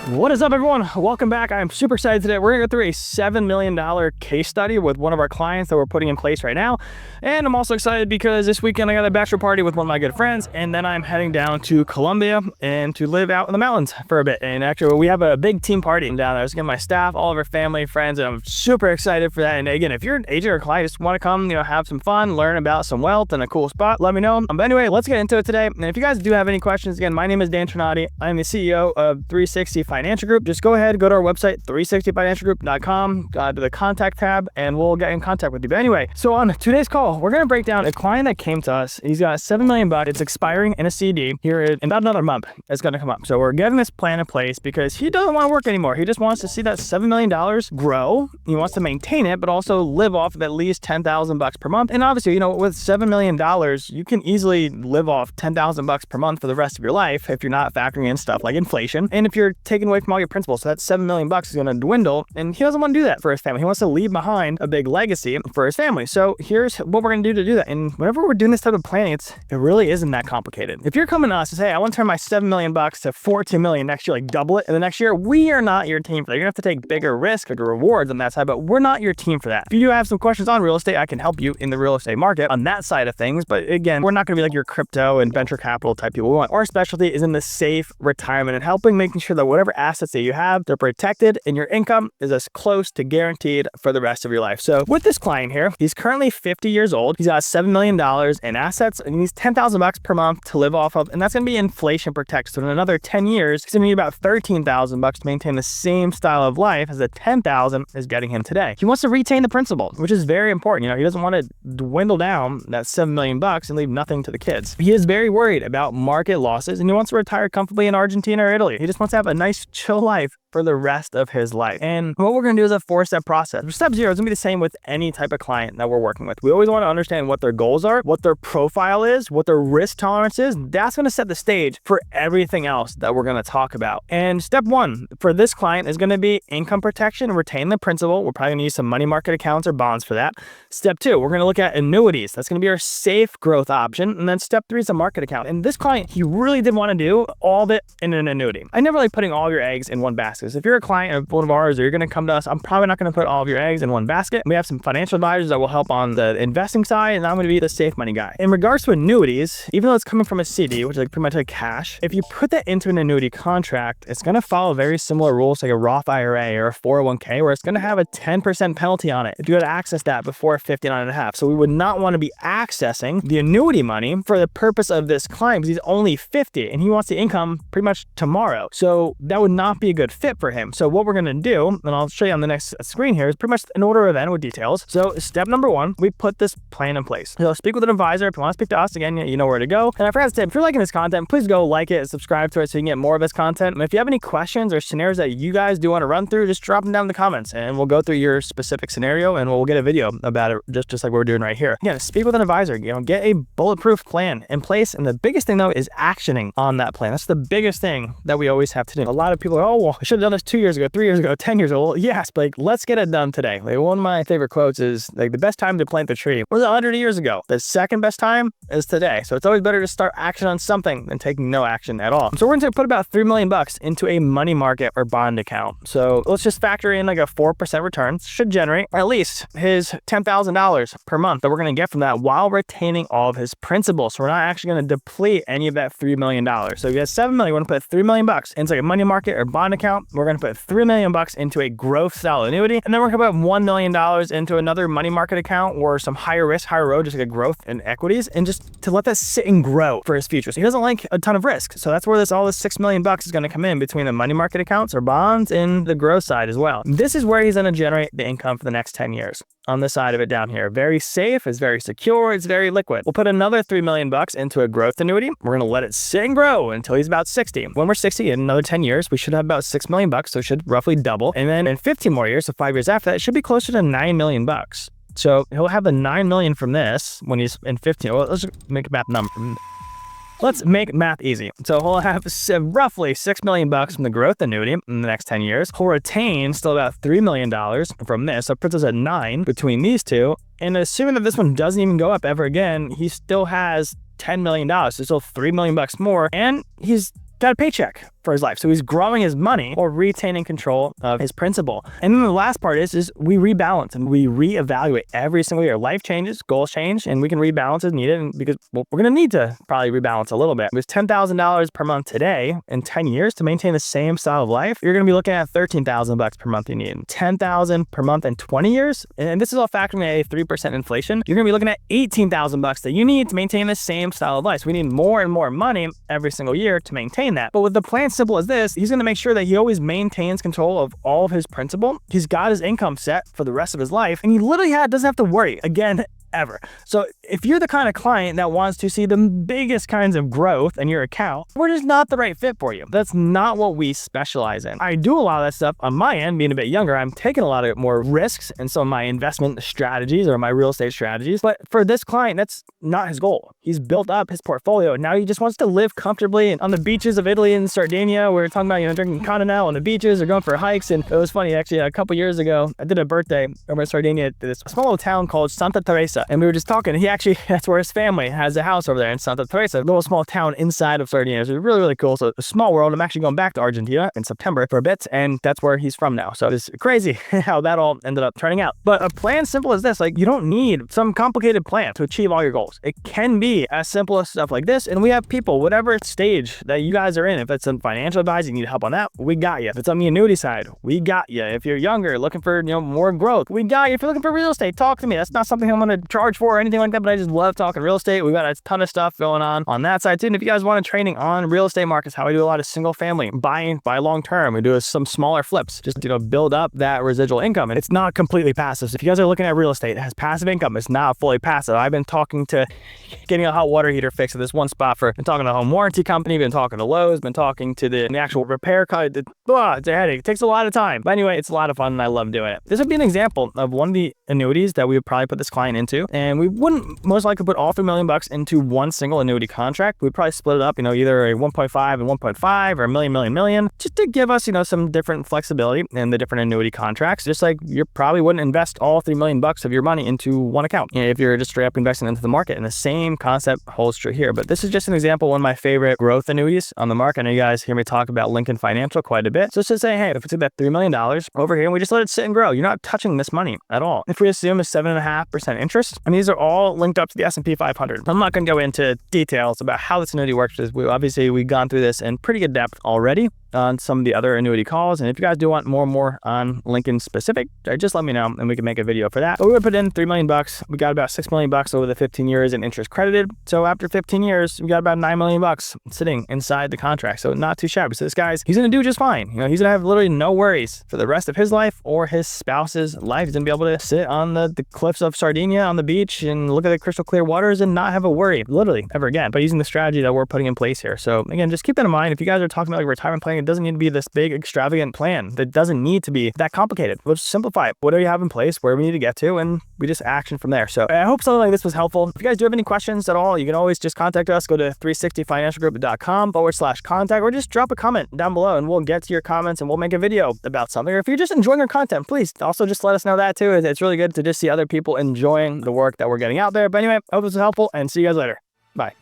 What is up, everyone? Welcome back. I'm super excited today. We're gonna go through a $7 million case study with one of our clients that we're putting in place right now. And I'm also excited because this weekend I got a bachelor party with one of my good friends, and then I'm heading down to Colombia and to live out in the mountains for a bit. And actually, we have a big team party down there. I was getting my staff, all of our family, friends, and I'm super excited for that. And again, if you're an agent or client, just want to come, have some fun, learn about some wealth and a cool spot, let me know. But anyway, let's get into it today. And if you guys do have any questions, again, my name is Dan Trinati. I'm the CEO of 360 Financial Group. Just go ahead, go to our website, 360financialgroup.com, to the contact tab, and we'll get in contact with you. But anyway, so on today's call, we're going to break down a client that came to us. He's got $7 million. It's expiring in a CD here in about another month. It's going to come up. So we're getting this plan in place because he doesn't want to work anymore. He just wants to see that $7 million grow. He wants to maintain it, but also live off of at least $10,000 per month. And obviously, with $7 million, you can easily live off $10,000 per month for the rest of your life if you're not factoring in stuff like inflation. And if you're taking away from all your principal, so that $7 million is going to dwindle, and he doesn't want to do that for his family. He wants to leave behind a big legacy for his family. So here's what we're going to do that. And whenever we're doing this type of planning, it really isn't that complicated. If you're coming to us and say, hey, I want to turn my $7 million to $14 million next year, like double it in the next year, we are not your team for that. You're going to have to take bigger risk or rewards on that side, but we're not your team for that. If you do have some questions on real estate, I can help you in the real estate market on that side of things. But again, we're not going to be like your crypto and venture capital type people. We want our specialty is in the safe retirement and helping making sure that whatever assets that you have, they're protected and your income is as close to guaranteed for the rest of your life. So with this client here, he's currently 50 years old. He's got $7 million in assets and he needs $10,000 per month to live off of. And that's going to be inflation protected. So in another 10 years, he's going to need about $13,000 to maintain the same style of life as the $10,000 is getting him today. He wants to retain the principal, which is very important. He doesn't want to dwindle down that $7 million and leave nothing to the kids. He is very worried about market losses and he wants to retire comfortably in Argentina or Italy. He just wants to have a nice, chill life for the rest of his life. And what we're going to do is a 4-step process. Step 0 is going to be the same with any type of client that we're working with. We always want to understand what their goals are, what their profile is, what their risk tolerance is. That's going to set the stage for everything else that we're going to talk about. And step 1 for this client is going to be income protection, retain the principal. We're probably going to use some money market accounts or bonds for that. Step 2, we're going to look at annuities. That's going to be our safe growth option. And then step 3 is a market account. And this client, he really did want to do all of it in an annuity. I never like putting all your eggs in one basket. If you're a client of one of ours or you're going to come to us, I'm probably not going to put all of your eggs in one basket. We have some financial advisors that will help on the investing side, and I'm going to be the safe money guy. In regards to annuities, even though it's coming from a CD, which is like pretty much like cash, if you put that into an annuity contract, it's going to follow very similar rules like a Roth IRA or a 401k, where it's going to have a 10% penalty on it if you had to access that before 59.5. So we would not want to be accessing the annuity money for the purpose of this client because he's only 50 and he wants the income pretty much tomorrow. So that would not be a good fit for him. So what we're going to do, and I'll show you on the next screen here, is pretty much an order of event with details. So step number 1, we put this plan in place. So speak with an advisor. If you want to speak to us, again, you know where to go. And I forgot to say, if you're liking this content, please go like it and subscribe to it so you can get more of this content. And if you have any questions or scenarios that you guys do want to run through, just drop them down in the comments and we'll go through your specific scenario and we'll get a video about it just like we're doing right here. Again, speak with an advisor, get a bulletproof plan in place. And the biggest thing though is actioning on that plan. That's the biggest thing that we always have to do. A lot of people are, oh, well, I should have done this 2 years ago, 3 years ago, 10 years old. Yes, but let's get it done today. One of my favorite quotes is the best time to plant the tree was 100 years ago. The second best time is today. So it's always better to start action on something than taking no action at all. So we're going to put about $3 million into a money market or bond account. So let's just factor in like a 4% return. Should generate at least his $10,000 per month that we're going to get from that while retaining all of his principal. So we're not actually going to deplete any of that $3 million. So if you have $7 million, we're going to put $3 million into like a money market or bond account. We're going to put $3 million into a growth style annuity. And then we're going to put $1 million into another money market account or some higher risk, higher road, just like a growth in equities, and just to let that sit and grow for his future. So he doesn't like a ton of risk. So that's where all this $6 million is going to come in between the money market accounts or bonds and the growth side as well. This is where he's going to generate the income for the next 10 years. On the side of it down here, very safe, it's very secure, it's very liquid. We'll put another $3 million into a growth annuity. We're going to let it sit and grow until he's about 60. When we're 60 in another 10 years, we should have about $6 million, so it should roughly double. And then in 15 more years, so 5 years after that, it should be closer to $9 million. So he'll have the $9 million from this when he's in 15. Well, let's make a math number. Let's make math easy. So he'll have roughly $6 million from the growth annuity in the next 10 years. He'll retain still about $3 million from this. So it puts us at 9 between these two. And assuming that this one doesn't even go up ever again, he still has $10 million. So still $3 million more. And he's got a paycheck for his life. So he's growing his money or retaining control of his principal. And then the last part is we rebalance and we reevaluate every single year. Life changes, goals change, and we can rebalance as needed. And because we're going to need to probably rebalance a little bit. With $10,000 per month today in 10 years to maintain the same style of life, you're going to be looking at $13,000 per month you need. $10,000 per month in 20 years, and this is all factoring in a 3% inflation. You're going to be looking at $18,000 that you need to maintain the same style of life. So we need more and more money every single year to maintain that. But with the plan simple as this, he's going to make sure that he always maintains control of all of his principal. He's got his income set for the rest of his life, and he literally doesn't have to worry again ever. So if you're the kind of client that wants to see the biggest kinds of growth in your account, we're just not the right fit for you. That's not what we specialize in. I do a lot of that stuff on my end. Being a bit younger, I'm taking a lot of more risks in some of my investment strategies or my real estate strategies. But for this client, that's not his goal. He's built up his portfolio. Now he just wants to live comfortably on the beaches of Italy and Sardinia. We were talking about, drinking Continental on the beaches or going for hikes. And it was funny, actually, a couple years ago, I did a birthday over in Sardinia to this small little town called Santa Teresa. And we were just talking. That's where his family has a house over there in Santa Teresa, a little small town inside of Sardinia. It's really, really cool. So a small world. I'm actually going back to Argentina in September for a bit, and that's where he's from now. So it's crazy how that all ended up turning out. But a plan simple as this, you don't need some complicated plan to achieve all your goals. It can be as simple as stuff like this. And we have people, whatever stage that you guys are in, if it's in financial advising, you need help on that, we got you. If it's on the annuity side, we got you. If you're younger, looking for more growth, we got you. If you're looking for real estate, talk to me. That's not something I'm going to charge for or anything like that, but I just love talking real estate. We've got a ton of stuff going on that side too. And if you guys want a training on real estate markets, how we do a lot of single family buying by long term, we do some smaller flips, just build up that residual income. And it's not completely passive. So if you guys are looking at real estate, it has passive income. It's not fully passive. I've been talking to getting a hot water heater fixed at this one spot been talking to a home warranty company, been talking to Lowe's, been talking to the actual repair company. It's a headache. It takes a lot of time. But anyway, it's a lot of fun and I love doing it. This would be an example of one of the annuities that we would probably put this client into. And we wouldn't most likely put all $3 million into one single annuity contract. We'd probably split it up, either a 1.5 and 1.5 or a million, just to give us, some different flexibility in the different annuity contracts. Just like you probably wouldn't invest all $3 million of your money into one account if you're just straight up investing into the market. And the same concept holds true here. But this is just an example, one of my favorite growth annuities on the market. I know you guys hear me talk about Lincoln Financial quite a bit. So it's just say, hey, if we took that $3 million over here and we just let it sit and grow, you're not touching this money at all. If we assume a 7.5% interest, and these are all linked up to the S&P 500. I'm not going to go into details about how this annuity works because we've gone through this in pretty good depth already on some of the other annuity calls. And if you guys do want more on Lincoln specific, just let me know and we can make a video for that. But we would put in $3 million. We got about $6 million over the 15 years in interest credited. So after 15 years, we got about $9 million sitting inside the contract. So not too shabby. So this guy's, he's going to do just fine. He's going to have literally no worries for the rest of his life or his spouse's life. He's going to be able to sit on the cliffs of Sardinia on the beach and look at the crystal clear waters and not have a worry literally ever again, but using the strategy that we're putting in place here. So again, just keep that in mind. If you guys are talking about retirement planning, it doesn't need to be this big extravagant plan. That doesn't need to be that complicated. We'll just simplify it. What do you have in place, where we need to get to, and we just action from there. So I hope something like this was helpful. If you guys do have any questions at all, you can always just contact us. Go to 360financialgroup.com/contact or just drop a comment down below and we'll get to your comments and we'll make a video about something. Or if you're just enjoying our content, please also just let us know that too. It's really good to just see other people enjoying the work that we're getting out there. But anyway, I hope this was helpful and see you guys later. Bye.